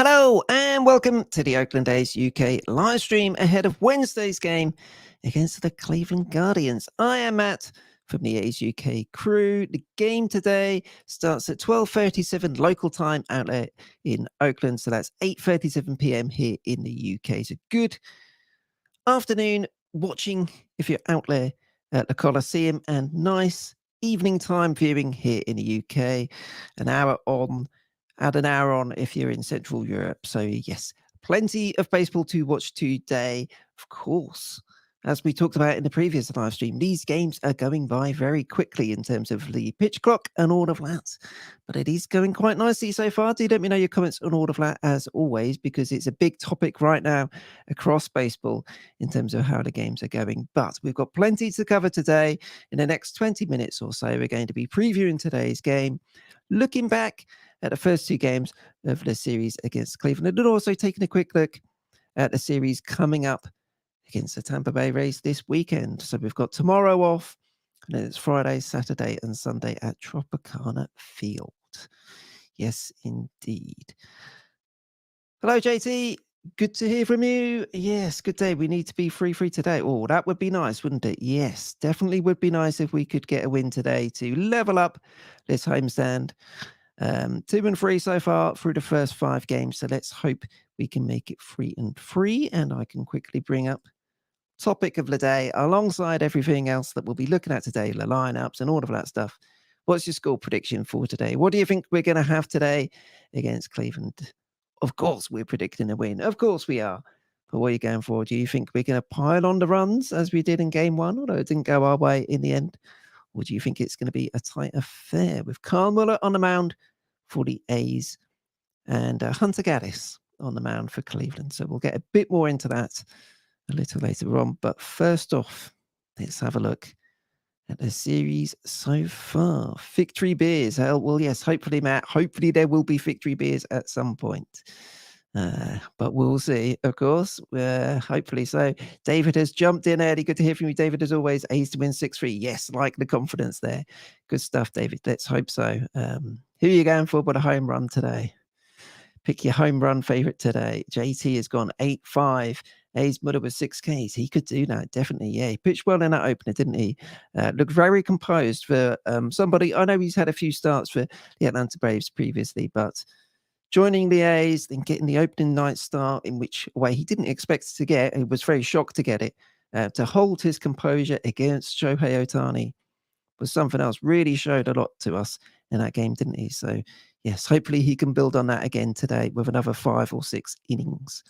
Hello and welcome to the Oakland A's UK live stream ahead of Wednesday's game against the Cleveland Guardians. I am Matt from the A's UK crew. The game today starts at 12:37 local time outlet in Oakland, so that's 8:37 p.m. here in the UK. So good afternoon watching if you're out there at the Coliseum, and nice evening time viewing here in the UK. An hour on if you're in Central Europe. So yes, plenty of baseball to watch today. Of course, as we talked about in the previous live stream, these games are going by very quickly in terms of the pitch clock and all of that. But it is going quite nicely so far. Do let me know your comments on all of that as always, because it's a big topic right now across baseball in terms of how the games are going. But we've got plenty to cover today. In the next 20 minutes or so, we're going to be previewing today's game, looking back at the first two games of the series against Cleveland, and also taking a quick look at the series coming up against the Tampa Bay Rays this weekend. So we've got tomorrow off, and then it's Friday, Saturday, and Sunday at Tropicana Field. Yes, indeed. Hello, JT. Good to hear from you. Yes, good day. We need to be free today. Oh, that would be nice, wouldn't it? Yes, definitely would be nice if we could get a win today to level up this homestand. 2-3 so far through the first 5 games. So let's hope we can make it 3-3. And I can quickly bring up topic of the day alongside everything else that we'll be looking at today, the lineups and all of that stuff. What's your score prediction for today? What do you think we're going to have today against Cleveland? Of course, we're predicting a win. Of course we are. But what are you going for? Do you think we're going to pile on the runs as we did in game 1, although it didn't go our way in the end? Or do you think it's going to be a tight affair with Carl Muller on the mound for the A's and Hunter Gaddis on the mound for Cleveland? So we'll get a bit more into that a little later on. But first off, let's have a look at the series so far. Victory beers. Well, yes, hopefully, Matt, hopefully there will be victory beers at some point. But we'll see, of course. Hopefully so. David has jumped in early. Good to hear from you, David, as always. A's to win 6-3. Yes, like the confidence there. Good stuff, David. Let's hope so. Who are you going for with a home run today? Pick your home run favorite today. JT has gone 8-5. A's Muller with 6 Ks. He could do that, definitely. Yeah, he pitched well in that opener, didn't he? Looked very composed for somebody. I know he's had a few starts for the Atlanta Braves previously, but joining the A's, then getting the opening night start in which way he didn't expect to get. He was very shocked to get it. To hold his composure against Shohei Ohtani was something else. Really showed a lot to us in that game, didn't he? So, yes, hopefully he can build on that again today with another 5 or 6 innings.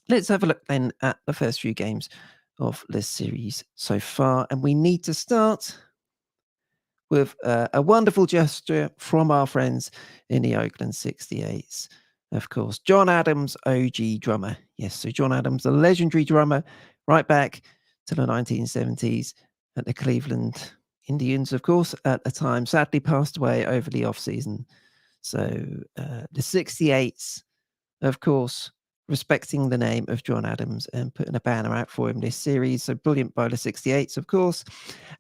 Let's have a look then at the first few games of this series so far. And we need to start with a wonderful gesture from our friends in the Oakland 68s. Of course, John Adams, OG drummer. Yes, so John Adams, the legendary drummer, right back to the 1970s at the Cleveland Indians, of course, at the time, sadly passed away over the off-season. So the 68s, of course, respecting the name of John Adams and putting a banner out for him this series. So brilliant by the 68s, of course.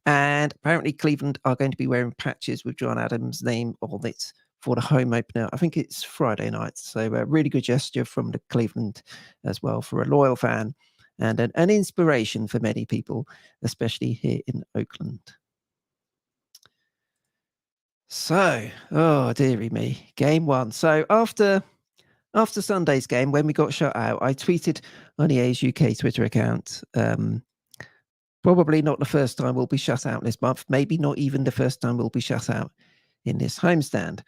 And apparently Cleveland are going to be wearing patches with John Adams' name on it for the home opener. I think it's Friday night. So a really good gesture from the Cleveland as well for a loyal fan and an inspiration for many people, especially here in Oakland. So, oh dearie me, game 1. So after Sunday's game, when we got shut out, I tweeted on the A's UK Twitter account, probably not the first time we'll be shut out this month, maybe not even the first time we'll be shut out in this homestand.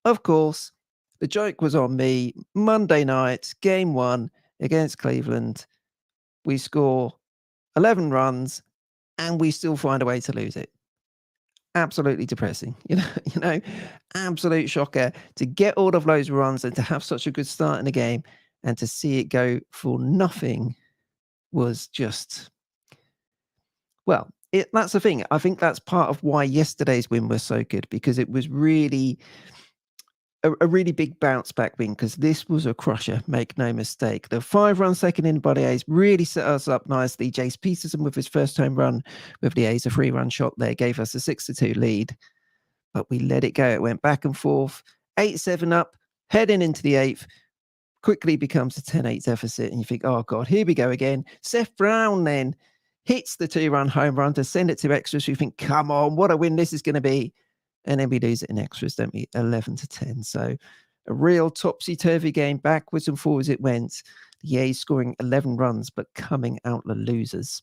Of course, the joke was on me. Monday night, game 1 against Cleveland, we score 11 runs and we still find a way to lose it. Absolutely depressing, you know, absolute shocker to get all of those runs and to have such a good start in the game and to see it go for nothing was just, well, that's the thing. I think that's part of why yesterday's win was so good, because it was really a really big bounce back win, because this was a crusher, make no mistake. The 5-run second inning by the A's really set us up nicely. Jace Peterson with his first home run with the A's, a 3-run shot there, gave us a 6-2 lead, but we let it go. It went back and forth, 8-7 up, Heading into the 8th, quickly becomes a 10-8 deficit, and you think, oh God, here we go again. Seth Brown then hits the 2-run home run to send it to extras. You think, come on, what a win this is going to be. And then we lose it in extras, don't we? 11-10. So a real topsy-turvy game, backwards and forwards it went. The A's scoring 11 runs, but coming out the losers.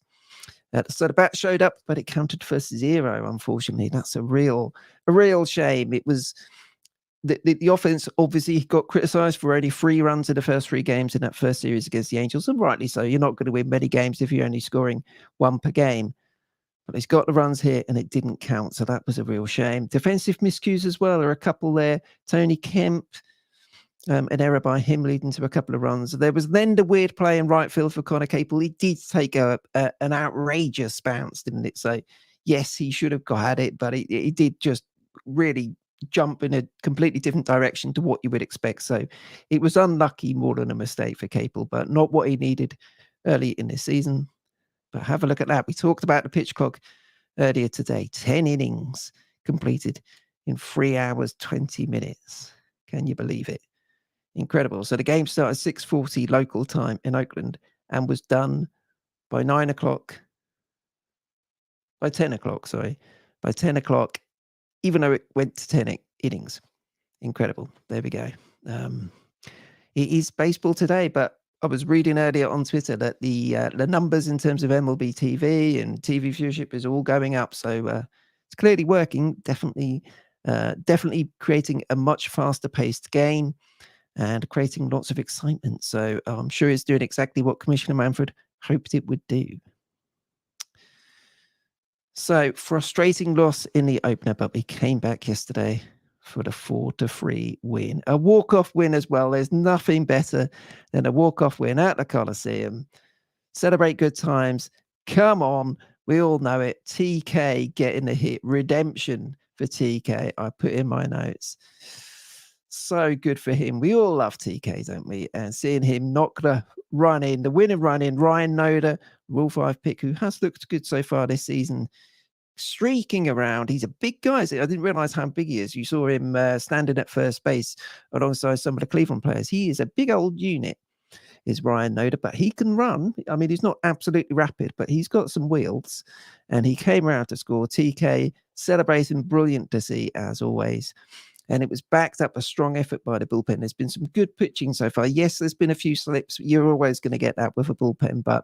So the bat showed up, but it counted for 0, unfortunately. That's a real shame. It was the offense obviously got criticised for only 3 runs in the first 3 games in that first series against the Angels, and rightly so. You're not going to win many games if you're only scoring 1 per game. But he's got the runs here, and it didn't count, so that was a real shame. Defensive miscues as well. There are a couple there. Tony Kemp, an error by him leading to a couple of runs. There was then the weird play in right field for Connor Capel. He did take an outrageous bounce, didn't it? So, yes, he should have got it, but he did just really jump in a completely different direction to what you would expect. So it was unlucky more than a mistake for Capel, but not what he needed early in the season. But have a look at that. We talked about the pitch clock earlier today. 10 innings completed in 3 hours, 20 minutes. Can you believe it? Incredible. So the game started 6:40 local time in Oakland and was done by 9 o'clock. By 10 o'clock, sorry. By 10 o'clock, even though it went to 10 innings. Incredible. There we go. It is baseball today, but I was reading earlier on Twitter that the numbers in terms of MLB TV and TV viewership is all going up. So it's clearly working. Definitely creating a much faster paced game and creating lots of excitement. So I'm sure it's doing exactly what Commissioner Manfred hoped it would do. So frustrating loss in the opener, but we came back yesterday for the 4-3 win. A walk-off win as well. There's nothing better than a walk-off win at the Coliseum. Celebrate good times. Come on. We all know it. TK getting the hit. Redemption for TK. I put in my notes. So good for him. We all love TK, don't we? And seeing him knock the run in, the winning run in, Ryan Noda, Rule 5 pick, who has looked good so far this season, streaking around. He's a big guy. I didn't realize how big he is. You saw him standing at first base alongside some of the Cleveland players. He is a big old unit, is Ryan Noda, but he can run. I mean, he's not absolutely rapid, but he's got some wheels, and he came around to score. TK celebrating, brilliant to see as always. And it was backed up a strong effort by the bullpen. There's been some good pitching so far. Yes, there's been a few slips. You're always going to get that with a bullpen, but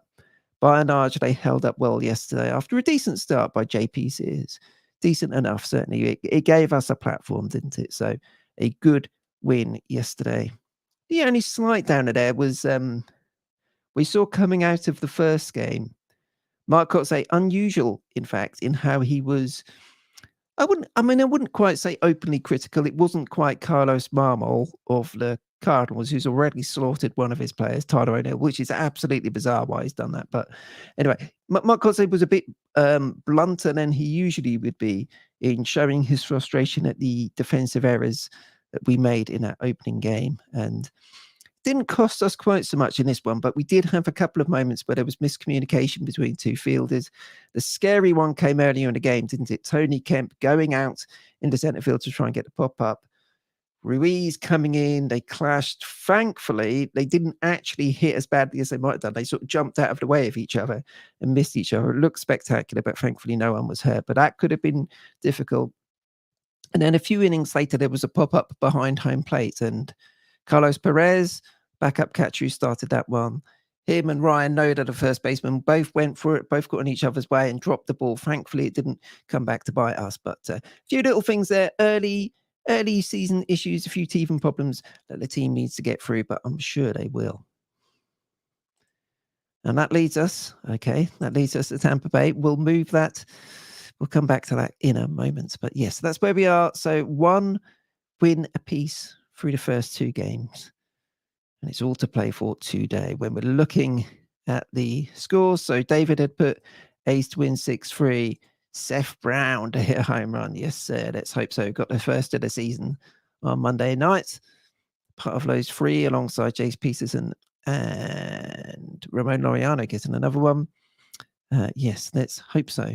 by and large, they held up well yesterday after a decent start by JP Sears. Decent enough, certainly. It gave us a platform, didn't it? So a good win yesterday. The only slight downer there was we saw coming out of the first game, Mark Kotsay, unusual, in fact, in how he was. I wouldn't quite say openly critical. It wasn't quite Carlos Marmol of the Cardinals, who's already slaughtered one of his players, Tyler O'Neill, which is absolutely bizarre why he's done that. But anyway, Mark Kotsay was a bit blunter than he usually would be in showing his frustration at the defensive errors that we made in that opening game. And didn't cost us quite so much in this one, but we did have a couple of moments where there was miscommunication between two fielders. The scary one came earlier in the game, didn't it? Tony Kemp going out into center field to try and get the pop-up. Ruiz coming in, they clashed. Thankfully, they didn't actually hit as badly as they might have done. They sort of jumped out of the way of each other and missed each other. It looked spectacular, but thankfully no one was hurt. But that could have been difficult. And then a few innings later, there was a pop-up behind home plate, and Carlos Perez, backup catcher who started that one. Him and Ryan Noda, the first baseman, both went for it, both got in each other's way and dropped the ball. Thankfully, it didn't come back to bite us. But a few little things there, early season issues, a few teething problems that the team needs to get through, but I'm sure they will. And that leads us to Tampa Bay. We'll move that. We'll come back to that in a moment. But yes, that's where we are. So 1 win apiece through the first 2 games. And it's all to play for today when we're looking at the scores. So David had put A's to win 6-3. Seth Brown to hit a home run. Yes, sir. Let's hope so. Got the first of the season on Monday night. Part of those 3 alongside Jace Peterson and Ramon Laureano getting another one. Yes, let's hope so.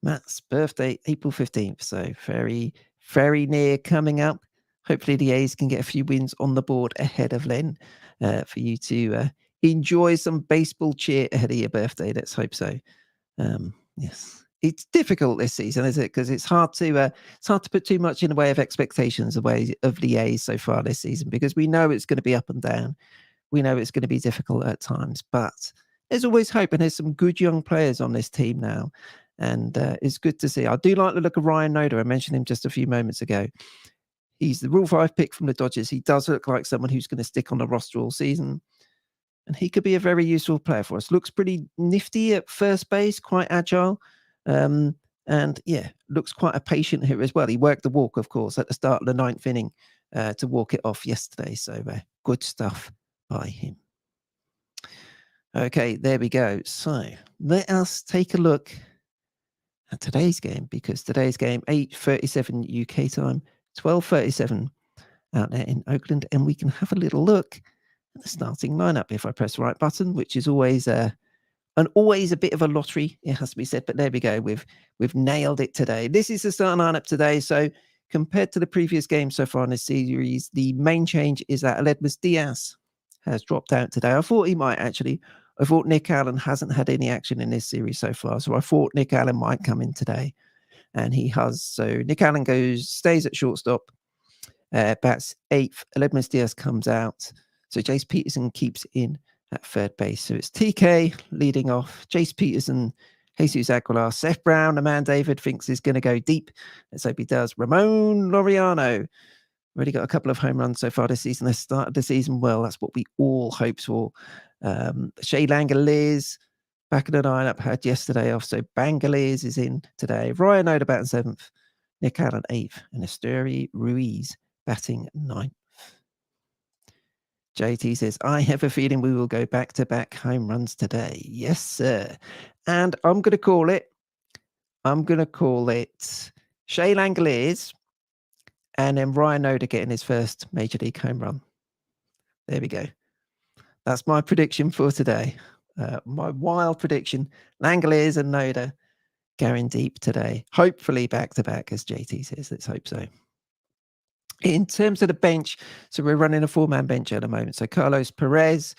Matt's birthday, April 15th. So very, very near coming up. hopefully the A's can get a few wins on the board ahead of Len for you to enjoy some baseball cheer ahead of your birthday. Let's hope so. Yes, it's difficult this season, is it? Because it's hard to put too much in the way of expectations away of the A's so far this season, because we know it's going to be up and down. We know it's going to be difficult at times, but there's always hope, and there's some good young players on this team now, and it's good to see. I do like the look of Ryan Noda. I mentioned him just a few moments ago. He's the Rule 5 pick from the Dodgers. He does look like someone who's going to stick on the roster all season, and he could be a very useful player for us. Looks pretty nifty at first base, quite agile. And yeah, looks quite a patient hitter as well. He worked the walk, of course, at the start of the 9th inning to walk it off yesterday. So good stuff by him. Okay, there we go. So let us take a look at today's game, because today's game, 8:37 UK time, 12:37 out there in Oakland, and we can have a little look at the starting lineup if I press the right button, which is always always a bit of a lottery, it has to be said. But there we go. We've nailed it today. This is the starting lineup today. So compared to the previous game so far in this series, the main change is that Aledmus Diaz has dropped out today. I thought he might actually. I thought Nick Allen hasn't had any action in this series so far, so I thought Nick Allen might come in today, and he has. So Nick Allen stays at shortstop, bats 8th. Aledmus Diaz comes out. So Jace Peterson keeps in at third base. So it's TK leading off, Jace Peterson, Jesus Aguilar, Seth Brown, the man David thinks is going to go deep. Let's hope he does. Ramon Laureano. Already got a couple of home runs so far this season. They started the season well. That's what we all hoped for. Shea Langoliers back in the lineup, had yesterday off. So Bangaliers is in today. Ryan Oda batting 7th. Nick Allen 8th. And Esteury Ruiz batting 9th. JT says, I have a feeling we will go back-to-back home runs today. Yes, sir. And I'm going to call it Shea Langoliers and then Ryan Noda getting his first Major League home run. There we go. That's my prediction for today. My wild prediction. Langoliers and Noda going deep today. Hopefully back-to-back, as JT says. Let's hope so. In terms of the bench, so we're running a 4-man bench at the moment. So Carlos Perez,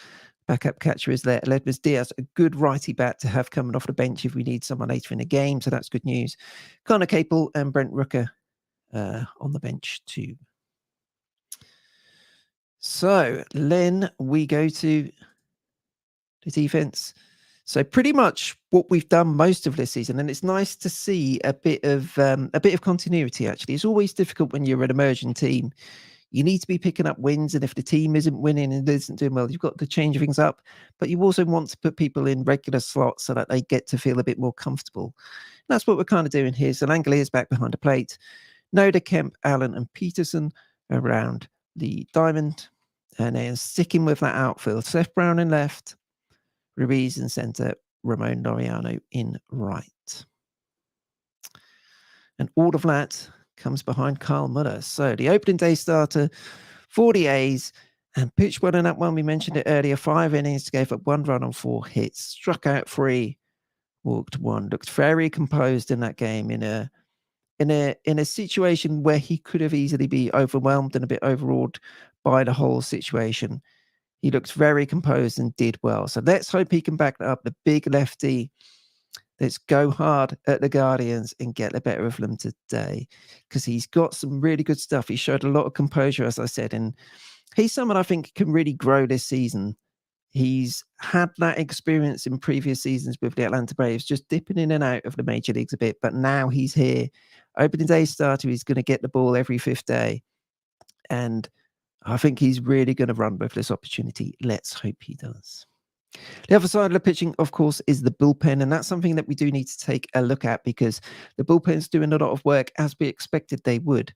backup catcher, is there. Aledmus Diaz, a good righty bat to have coming off the bench if we need someone later in the game. So that's good news. Connor Capel and Brent Rooker on the bench too. So Len, we go to the defense. So pretty much what we've done most of this season, and it's nice to see a bit of continuity. Actually, it's always difficult when you're an emerging team. You need to be picking up wins, and if the team isn't winning and isn't doing well, you've got to change things up. But you also want to put people in regular slots so that they get to feel a bit more comfortable. And that's what we're kind of doing here. So Langoliers back behind the plate, Noda, Kemp, Allen, and Peterson around the diamond, and then sticking with that outfield. Seth Brown in left, Ruiz in center, Ramon Laureano in right. And all of that comes behind Kyle Muller. So the opening day starter for the A's, and pitched well in that one. We mentioned it earlier. 5 innings, gave up 1 run on 4 hits, struck out 3, walked 1. Looked very composed in that game in a situation where he could have easily been overwhelmed and a bit overawed by the whole situation. He looks very composed and did well. So let's hope he can back that up. The big lefty. Let's go hard at the Guardians and get the better of them today, because he's got some really good stuff. He showed a lot of composure, as I said, and he's someone I think can really grow this season. He's had that experience in previous seasons with the Atlanta Braves, just dipping in and out of the major leagues a bit. But now he's here. Opening day starter, he's going to get the ball every 5th day. And I think he's really going to run with this opportunity. Let's hope he does. The other side of the pitching, of course, is the bullpen. And that's something that we do need to take a look at, because the bullpen's doing a lot of work as we expected they would.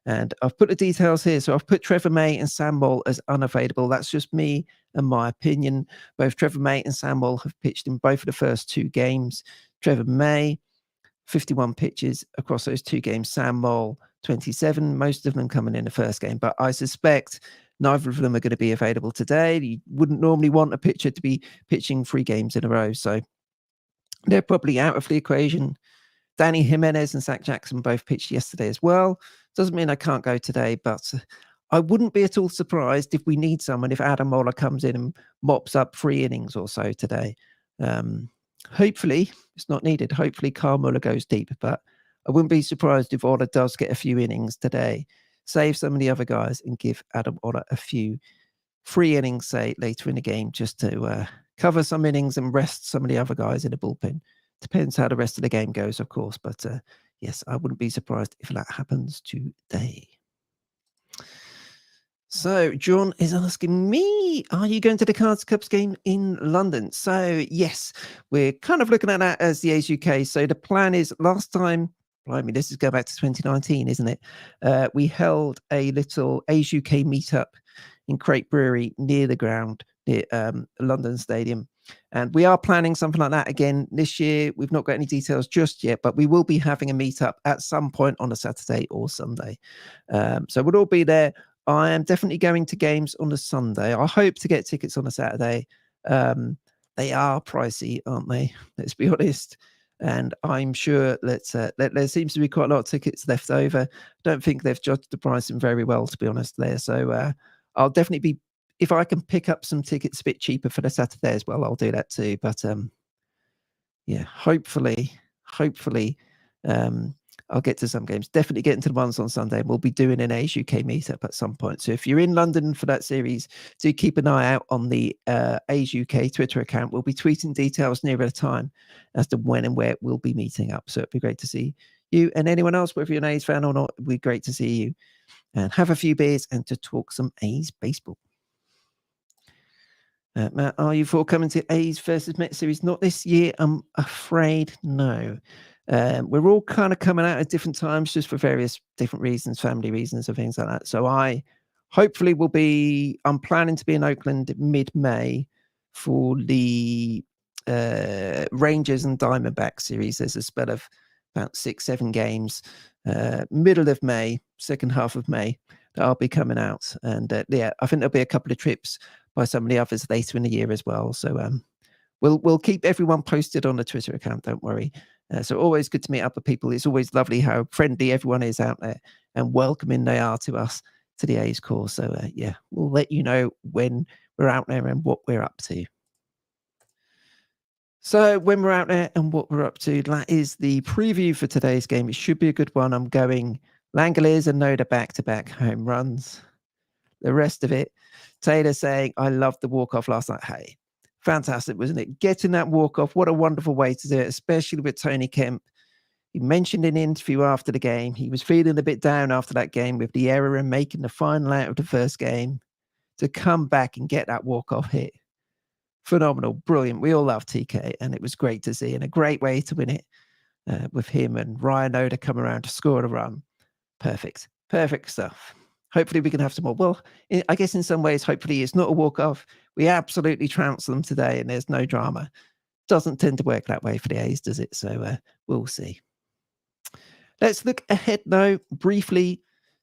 And I've put the details here. So I've put Trevor May and Sam Moll as unavailable. That's just me and my opinion. Both Trevor May and Sam Moll have pitched in both of the first 2 games. Trevor May, 51 pitches across those 2 games. Sam Moll, 27, most of them coming in the first game. But I suspect neither of them are going to be available today. You wouldn't normally want a pitcher to be pitching 3 games in a row. So they're probably out of the equation. Danny Jimenez and Zach Jackson both pitched yesterday as well. Doesn't mean I can't go today, but I wouldn't be at all surprised if we need someone, if Adam Moller comes in and mops up 3 innings or so today. Hopefully, it's not needed. Hopefully, Carl Muller goes deep, but I wouldn't be surprised if Oller does get a few innings today, save some of the other guys, and give Adam Oller a few 3 innings, say, later in the game, just to cover some innings and rest some of the other guys in the bullpen. Depends how the rest of the game goes, of course, but yes, I wouldn't be surprised if that happens today. So John is asking me, are you going to the Cards Cubs game in London? So yes, we're kind of looking at that as the A's UK. So the plan is, last time, blimey, this is go back to 2019, isn't it? We held a little A's UK meetup in Crate Brewery near the ground, near London Stadium. And we are planning something like that again this year. We've not got any details just yet, but we will be having a meetup at some point on a Saturday or Sunday. So we'll all be there. I am definitely going to games on a Sunday. I hope to get tickets on a Saturday. They are pricey, aren't they? Let's be honest. And I'm sure there seems to be quite a lot of tickets left over. Don't think they've judged the pricing very well, to be honest, there. So I'll definitely be, if I can pick up some tickets a bit cheaper for the Saturday as well, I'll do that too. But yeah, hopefully, I'll get to some games. Definitely getting to the ones on Sunday. We'll be doing an A's UK meetup at some point. So if you're in London for that series, do keep an eye out on the A's UK Twitter account. We'll be tweeting details nearer the time as to when and where we'll be meeting up. So it'd be great to see you and anyone else, whether you're an A's fan or not. It'd be great to see you and have a few beers and to talk some A's baseball. Matt, are you forthcoming to A's versus Mets series? Not this year, I'm afraid. No. We're all kind of coming out at different times, just for various different reasons, family reasons and things like that. So I hopefully will be, I'm planning to be in Oakland mid-May for the Rangers and Diamondback series. There's a spell of about 6-7 games, middle of May, second half of May, that I'll be coming out. And yeah, I think there'll be a couple of trips by some of the others later in the year as well. So we'll keep everyone posted on the Twitter account, don't worry. So always good to meet up with people. It's always lovely how friendly everyone is out there and welcoming they are to us, to the A's course. So yeah, we'll let you know when we're out there and what we're up to. So when we're out there and what we're up to, that is the preview for today's game. It should be a good one. I'm going Langoliers and Noda back-to-back home runs. The rest of it, Taylor saying, I loved the walk-off last night. Hey, fantastic, wasn't it? Getting that walk-off, what a wonderful way to do it, especially with Tony Kemp. He mentioned in an interview after the game, he was feeling a bit down after that game with the error and making the final out of the first game. To come back and get that walk-off hit. Phenomenal, brilliant. We all love TK, and it was great to see, and a great way to win it with him and Ryan Oda come around to score a run. Perfect stuff. Hopefully we can have some more. Well, I guess in some ways, hopefully it's not a walk-off. We absolutely trounced them today and there's no drama. Doesn't tend to work that way for the A's, does it? So we'll see. Let's look ahead now briefly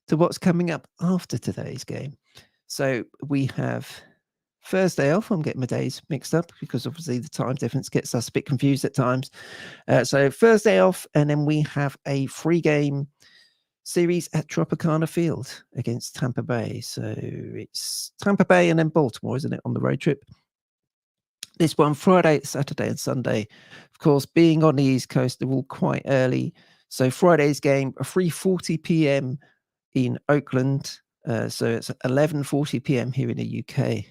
to what's coming up after today's game. So we have Thursday off. I'm getting my days mixed up because obviously the time difference gets us a bit confused at times. So Thursday off, and then we have a 3-game series at Tropicana Field against Tampa Bay. So it's Tampa Bay and then Baltimore, isn't it, on the road trip? This one, Friday, Saturday, and Sunday. Of course, being on the East Coast, they're all quite early. So Friday's game, 3:40 p.m. in Oakland. So it's 11:40 p.m. here in the UK.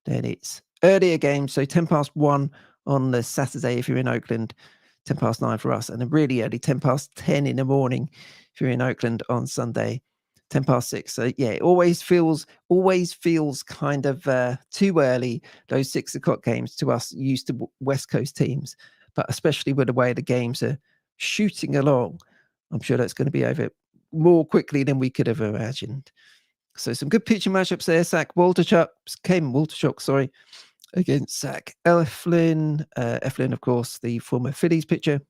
Then it's earlier game, so 1:10 on the Saturday if you're in Oakland, 9:10 for us, and a really early 10:10 in the morning if you're in Oakland on Sunday, 6:10. So yeah, it always feels kind of too early, those 6 o'clock games to us used to West Coast teams, but especially with the way the games are shooting along, I'm sure that's going to be over more quickly than we could have imagined. So some good pitching matchups there. Cayman Walterchuk, against Zach Eflin. Eflin, of course, the former Phillies pitcher.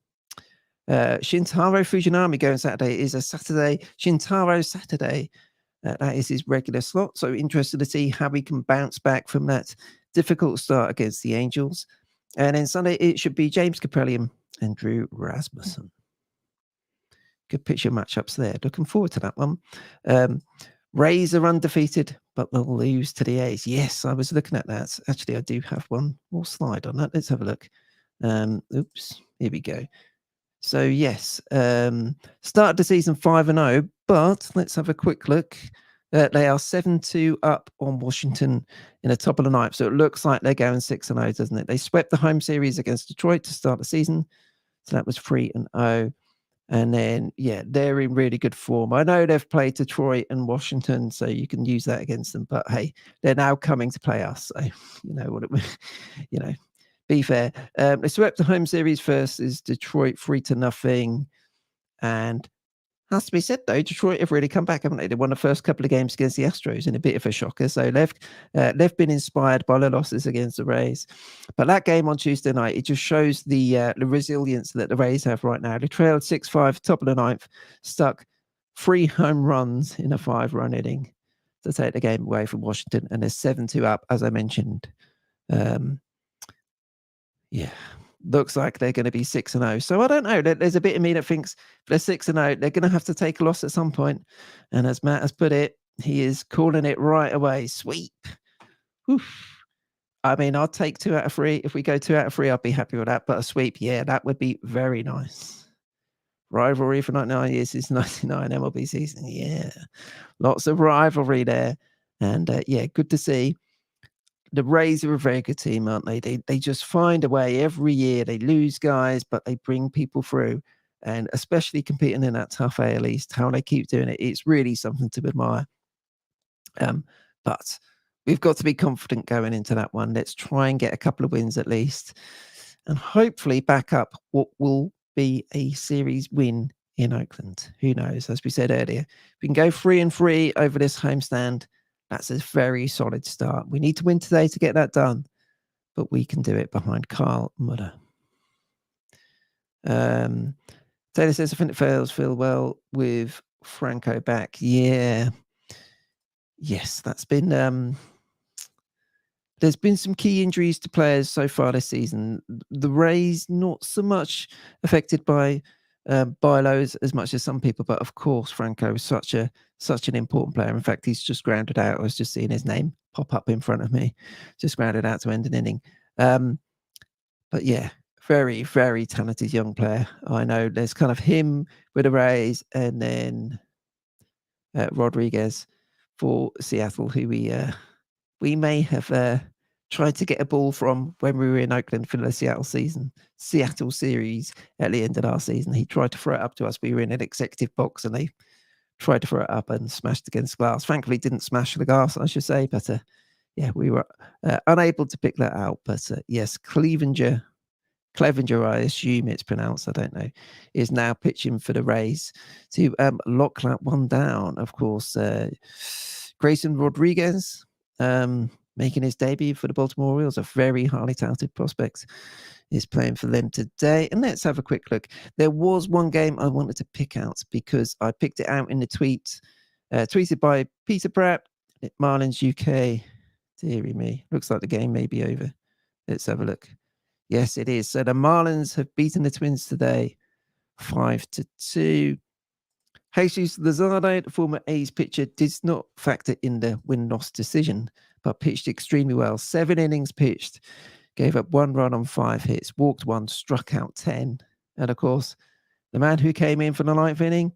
Shintaro Fujinami going Saturday is a Saturday. Shintaro Saturday. That is his regular slot. So interested to see how we can bounce back from that difficult start against the Angels. And then Sunday, it should be James Capellium and Drew Rasmussen. good pitcher matchups there. Looking forward to that one. Rays are undefeated, but they'll lose to the A's. Yes, I was looking at that. Actually, I do have one more slide on that. Let's have a look. Oops, here we go. So yes, started the season 5-0, but let's have a quick look. They are 7-2 up on Washington in the top of the ninth. So it looks like they're going 6-0, doesn't it? They swept the home series against Detroit to start the season. So that was 3-0. And then, yeah, they're in really good form. I know they've played Detroit and Washington, so you can use that against them. But hey, they're now coming to play us. So, you know what it be fair. They swept the home series first is Detroit 3-0. And has to be said, though, Detroit have really come back, haven't they? They won the first couple of games against the Astros in a bit of a shocker. So they've been inspired by the losses against the Rays. But that game on Tuesday night, it just shows the resilience that the Rays have right now. They trailed 6-5, top of the ninth, stuck 3 home runs in a 5-run inning to take the game away from Washington. And they're 7-2 up, as I mentioned. Yeah, looks like they're going to be 6-0. So I don't know. There's a bit of me that thinks if they're 6-0, they're going to have to take a loss at some point. And as Matt has put it, he is calling it right away. Sweep. Oof. I mean, I'll take 2 out of 3. If we go 2 out of 3, I'll be happy with that. But a sweep, yeah, that would be very nice. Rivalry for 99 years is 99 MLB season. Yeah, lots of rivalry there. And yeah, good to see. The Rays are a very good team, aren't they? They just find a way every year. They lose guys, but they bring people through. And especially competing in that tough AL East, how they keep doing it, it's really something to admire. But we've got to be confident going into that one. Let's try and get a couple of wins at least. And hopefully back up what will be a series win in Oakland. Who knows? As we said earlier, we can go 3-3 over this homestand. That's a very solid start. We need to win today to get that done, but we can do it behind Carl Muller. Taylor says, I think the fails feel well with Franco back. Yeah. Yes, that's been... there's been some key injuries to players so far this season. The Rays, not so much affected by bylows as much as some people, but of course, Franco is such an important player. In fact, he's just grounded out. I was just seeing his name pop up in front of me, just grounded out to end an inning. But yeah, very, very talented young player. I know there's kind of him with the Rays and then Rodriguez for Seattle, who we may have tried to get a ball from when we were in Oakland for the Seattle series at the end of our season. He tried to throw it up to us. We were in an executive box and they tried to throw it up and smashed against glass. Thankfully, didn't smash the glass, I should say. But yeah, we were unable to pick that out. But yes, Clevenger, I assume it's pronounced, I don't know, is now pitching for the Rays to lock that one down. Of course, Grayson Rodriguez, making his debut for the Baltimore Orioles, a very highly touted prospect, is playing for them today. And let's have a quick look. There was one game I wanted to pick out because I picked it out in the tweeted by Peter Pratt at Marlins UK. Deary me, looks like the game may be over. Let's have a look. Yes, it is. So the Marlins have beaten the Twins today, 5-2. Jesus Luzardo, the former A's pitcher, did not factor in the win-loss decision, but pitched extremely well. 7 innings pitched, gave up 1 run on 5 hits, walked 1, struck out 10. And of course, the man who came in for the 9th inning,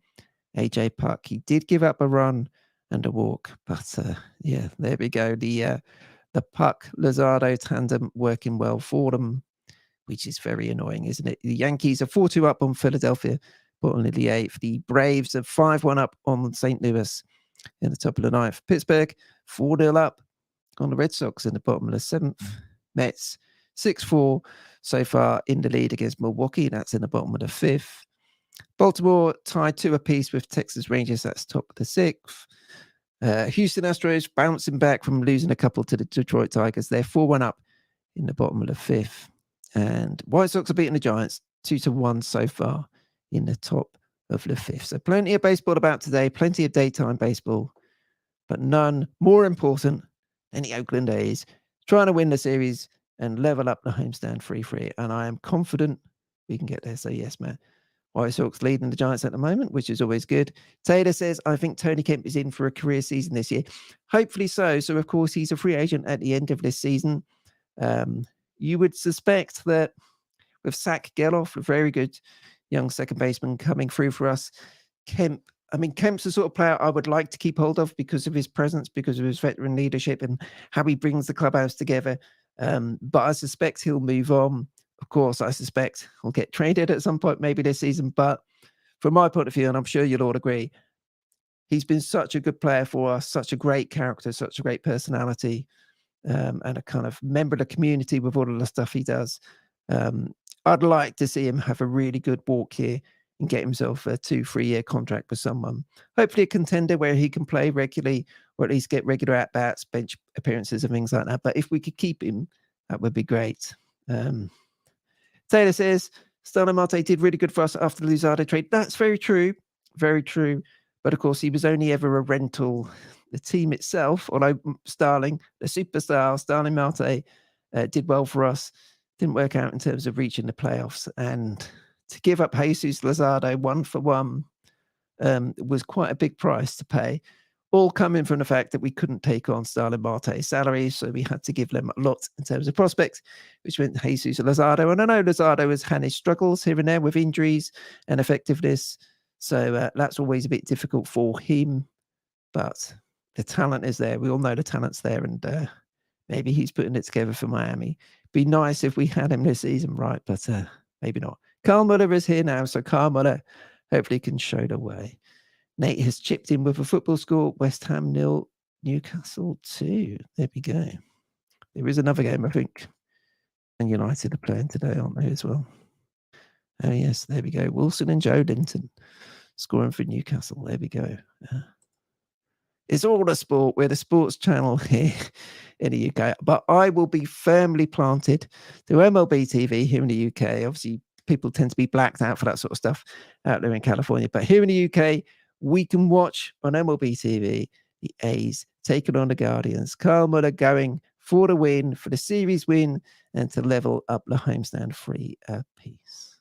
AJ Puck, he did give up a run and a walk. But yeah, there we go. The Puck-Luzardo tandem working well for them, which is very annoying, isn't it? The Yankees are 4-2 up on Philadelphia, bottom of the 8th. The Braves are 5-1 up on St. Louis in the top of the 9th. Pittsburgh 4-0 up on the Red Sox in the bottom of the 7th. Mets 6-4 so far in the lead against Milwaukee. That's in the bottom of the 5th. Baltimore tied 2 apiece with Texas Rangers. That's top of the 6th. Houston Astros bouncing back from losing a couple to the Detroit Tigers. They're 4-1 up in the bottom of the 5th. And White Sox are beating the Giants 2-1 so far in the top of the 5th. So plenty of baseball about today, plenty of daytime baseball, but none more important than the Oakland A's trying to win the series and level up the homestand 3-3. And I am confident we can get there. So yes, Matt, White Sox leading the Giants at the moment, which is always good. Taylor says, I think Tony Kemp is in for a career season this year. Hopefully so. So, of course, he's a free agent at the end of this season. You would suspect that with Zach Geloff, a very good young second baseman coming through for us, Kemp's the sort of player I would like to keep hold of because of his presence, because of his veteran leadership and how he brings the clubhouse together. But I suspect he'll move on. Of course, I suspect he'll get traded at some point, maybe this season. But from my point of view, and I'm sure you'll all agree, he's been such a good player for us, such a great character, such a great personality, and a kind of member of the community with all of the stuff he does. I'd like to see him have a really good walk here and get himself a 2-3 year contract with someone. Hopefully a contender where he can play regularly or at least get regular at-bats, bench appearances and things like that. But if we could keep him, that would be great. Taylor says, Starling Marte did really good for us after the Luzardo trade. That's very true. Very true. But of course, he was only ever a rental. The team itself, although Starling, the superstar, Starling Marte, did well for us. Didn't work out in terms of reaching the playoffs. And to give up Jesus Luzardo 1-for-1 was quite a big price to pay. All coming from the fact that we couldn't take on Starling Marte's salary, so we had to give them a lot in terms of prospects, which meant Jesus Luzardo. And I know Luzardo has had his struggles here and there with injuries and effectiveness, so that's always a bit difficult for him. But the talent is there. We all know the talent's there, and maybe he's putting it together for Miami. Be nice if we had him this season, right? But maybe not. Carl Muller is here now, so Carl Muller hopefully can show the way. Nate has chipped in with a football score. West Ham 0, Newcastle 2. There we go. There is another game, I think. And United are playing today, aren't they, as well? Oh, yes, there we go. Wilson and Joe Linton scoring for Newcastle. There we go. It's all a sport. We're the sports channel here in the UK. But I will be firmly planted to MLB TV here in the UK. Obviously, people tend to be blacked out for that sort of stuff out there in California. But here in the UK, we can watch on MLB TV the A's taking on the Guardians. Carl Muller going for the win, for the series win, and to level up the homestand 3 apiece.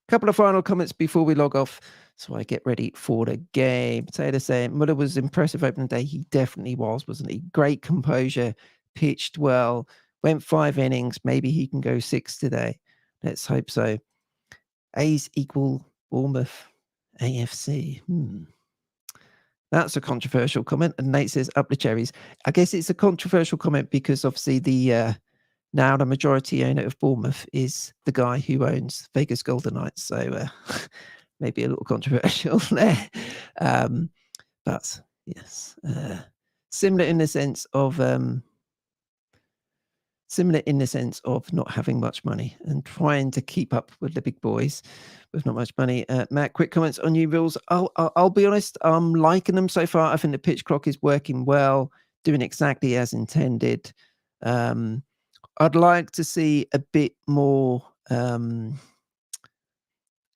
Couple of final comments before we log off, so I get ready for the game. Taylor saying Muller was impressive opening day. He definitely was, wasn't he? Great composure, pitched well, went 5 innings. Maybe he can go 6 today. Let's hope so. A's equal Bournemouth AFC. That's a controversial comment. And Nate says, up the cherries. I guess it's a controversial comment because obviously now the majority owner of Bournemouth is the guy who owns Vegas Golden Knights. So maybe a little controversial there. But yes, similar in the sense of not having much money and trying to keep up with the big boys with not much money. Matt, quick comments on new rules. I'll be honest, I'm liking them so far. I think the pitch clock is working well, doing exactly as intended. I'd like to see a bit more,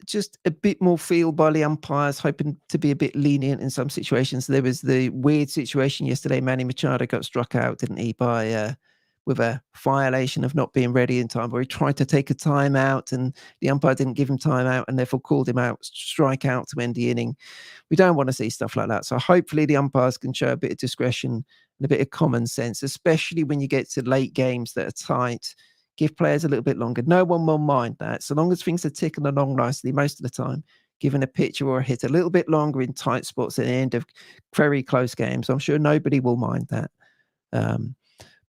just a bit more feel by the umpires, hoping to be a bit lenient in some situations. There was the weird situation yesterday. Manny Machado got struck out, didn't he, by with a violation of not being ready in time, where he tried to take a timeout and the umpire didn't give him timeout and therefore called him out, strike out to end the inning. We don't want to see stuff like that. So hopefully the umpires can show a bit of discretion and a bit of common sense, especially when you get to late games that are tight. Give players a little bit longer. No one will mind that. So long as things are ticking along nicely most of the time, giving a pitcher or a hit a little bit longer in tight spots at the end of very close games, I'm sure nobody will mind that.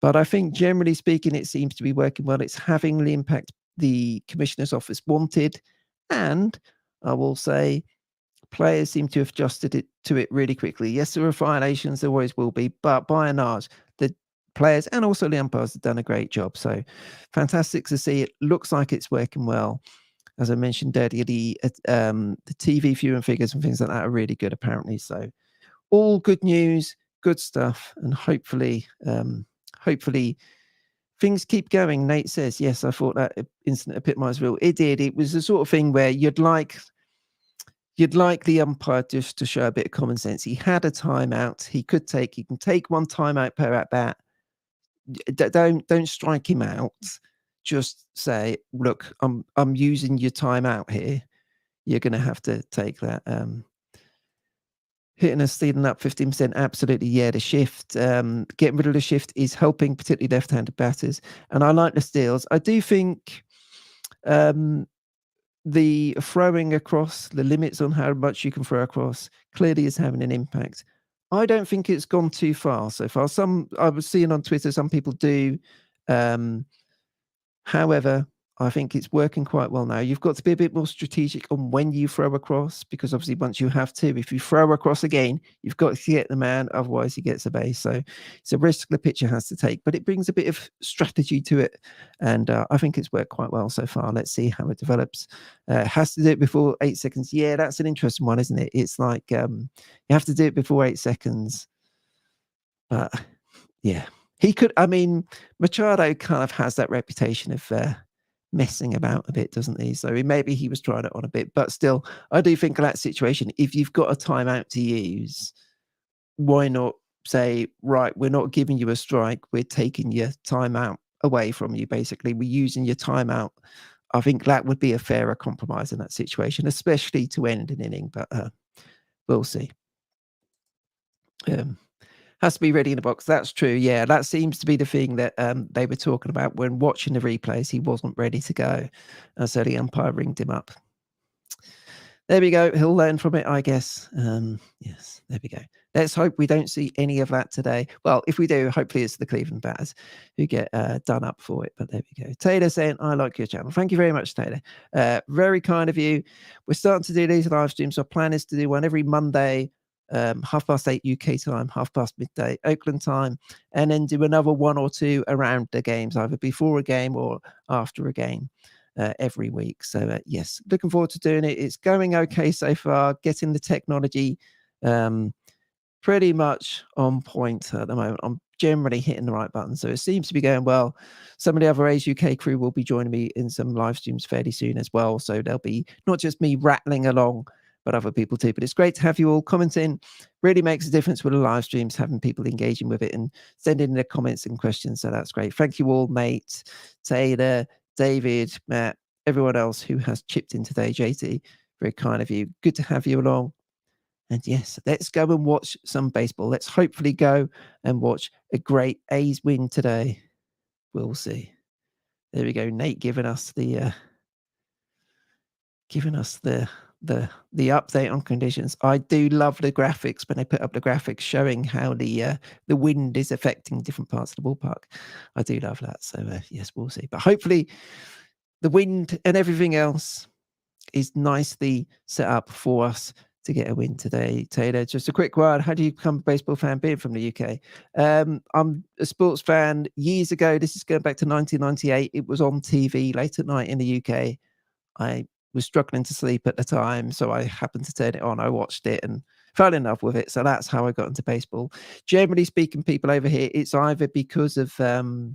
But I think generally speaking, it seems to be working well. It's having the impact the commissioner's office wanted. And I will say players seem to have adjusted to it really quickly. Yes, there are violations, there always will be, but by and large, the players and also the umpires have done a great job. So fantastic to see. It looks like it's working well. As I mentioned earlier, the TV viewing figures and things like that are really good, apparently. So all good news, good stuff, and hopefully things keep going. Nate says, yes, I thought that incident epitomized real. It did. It was the sort of thing where you'd like the umpire just to show a bit of common sense. He had a timeout. He can take one timeout per at bat. Don't strike him out. just say, look, I'm using your time out here. You're going to have to take that. Hitting us, stealing up 15%. Absolutely. Yeah, the shift, getting rid of the shift is helping, particularly left-handed batters. And I like the steals. I do think the throwing across, the limits on how much you can throw across clearly is having an impact. I don't think it's gone too far so far. I was seeing on Twitter, some people do. However, I think it's working quite well now. You've got to be a bit more strategic on when you throw across, because obviously once you have to, if you throw across again, you've got to get the man, otherwise he gets a base. So it's a risk the pitcher has to take, but it brings a bit of strategy to it. And I think it's worked quite well so far. Let's see how it develops. Has to do it before 8 seconds. Yeah, that's an interesting one, isn't it? It's like you have to do it before 8 seconds. But yeah. He could, I mean, Machado kind of has that reputation of messing about a bit, doesn't he? So maybe he was trying it on a bit, but still, I do think in that situation, if you've got a timeout to use, why not say, right, we're not giving you a strike, we're taking your timeout away from you, basically. We're using your timeout. I think that would be a fairer compromise in that situation, especially to end an inning, but we'll see. Has to be ready in the box. That's true. Yeah, that seems to be the thing that they were talking about when watching the replays. He wasn't ready to go. And so the umpire ringed him up. There we go. He'll learn from it, I guess. Yes, there we go. Let's hope we don't see any of that today. Well, if we do, hopefully it's the Cleveland batters who get done up for it. But there we go. Taylor saying, I like your channel. Thank you very much, Taylor. Very kind of you. We're starting to do these live streams. Our plan is to do one every Monday, 8:30 UK time, 8:30 midday Oakland time, and then do another one or two around the games, either before a game or after a game. Every week. So yes, looking forward to doing it. It's going okay so far, getting the technology pretty much on point at the moment. I'm generally hitting the right button, so it seems to be going well. Some of the other A's UK crew will be joining me in some live streams fairly soon as well, so there'll be not just me rattling along, but other people too. But it's great to have you all commenting. Really makes a difference with the live streams, having people engaging with it and sending in their comments and questions. So that's great. Thank you all, mate, Taylor, David, Matt, everyone else who has chipped in today. JT, very kind of you. Good to have you along. And yes, let's go and watch some baseball. Let's hopefully go and watch a great A's win today. We'll see. There we go. Nate giving us the update on conditions. I do love the graphics when they put up the graphics showing how the wind is affecting different parts of the ballpark. I do love that. So yes, we'll see. But hopefully the wind and everything else is nicely set up for us to get a win today. Taylor, just a quick one. How do you become a baseball fan being from the UK? I'm a sports fan years ago. This is going back to 1998. It was on TV late at night in the UK. I was struggling to sleep at the time, so I happened to turn it on. I watched it and fell in love with it. So that's how I got into baseball. Generally speaking, people over here, it's either because of a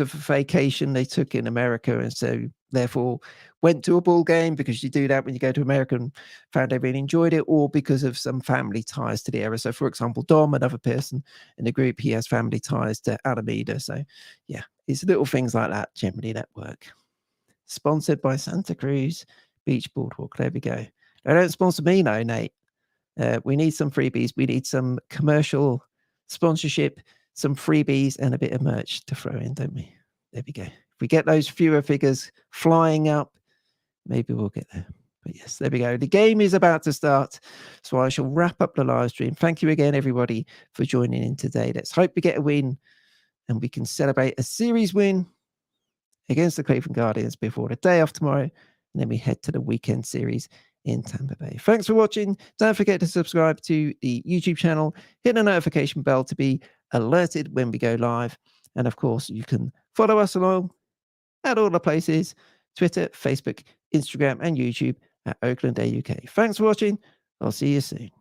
vacation they took in America, and so therefore went to a ball game, because you do that when you go to America, and found they really enjoyed it, or because of some family ties to the area. So for example, Dom, another person in the group, he has family ties to Alameda. So yeah, it's little things like that generally that work. Sponsored by Santa Cruz Beach Boardwalk. There we go. They don't sponsor me, no, Nate. We need some freebies. We need some commercial sponsorship, some freebies, and a bit of merch to throw in, don't we? There we go. If we get those fewer figures flying up, maybe we'll get there. But yes, there we go. The game is about to start, so I shall wrap up the live stream. Thank you again, everybody, for joining in today. Let's hope we get a win and we can celebrate a series win against the Cleveland Guardians before the day off tomorrow, and then we head to the weekend series in Tampa Bay. Thanks for watching. Don't forget to subscribe to the YouTube channel, hit the notification bell to be alerted when we go live, and of course you can follow us along at all the places: Twitter, Facebook, Instagram, and YouTube at Oakland A UK. Thanks for watching. I'll see you soon.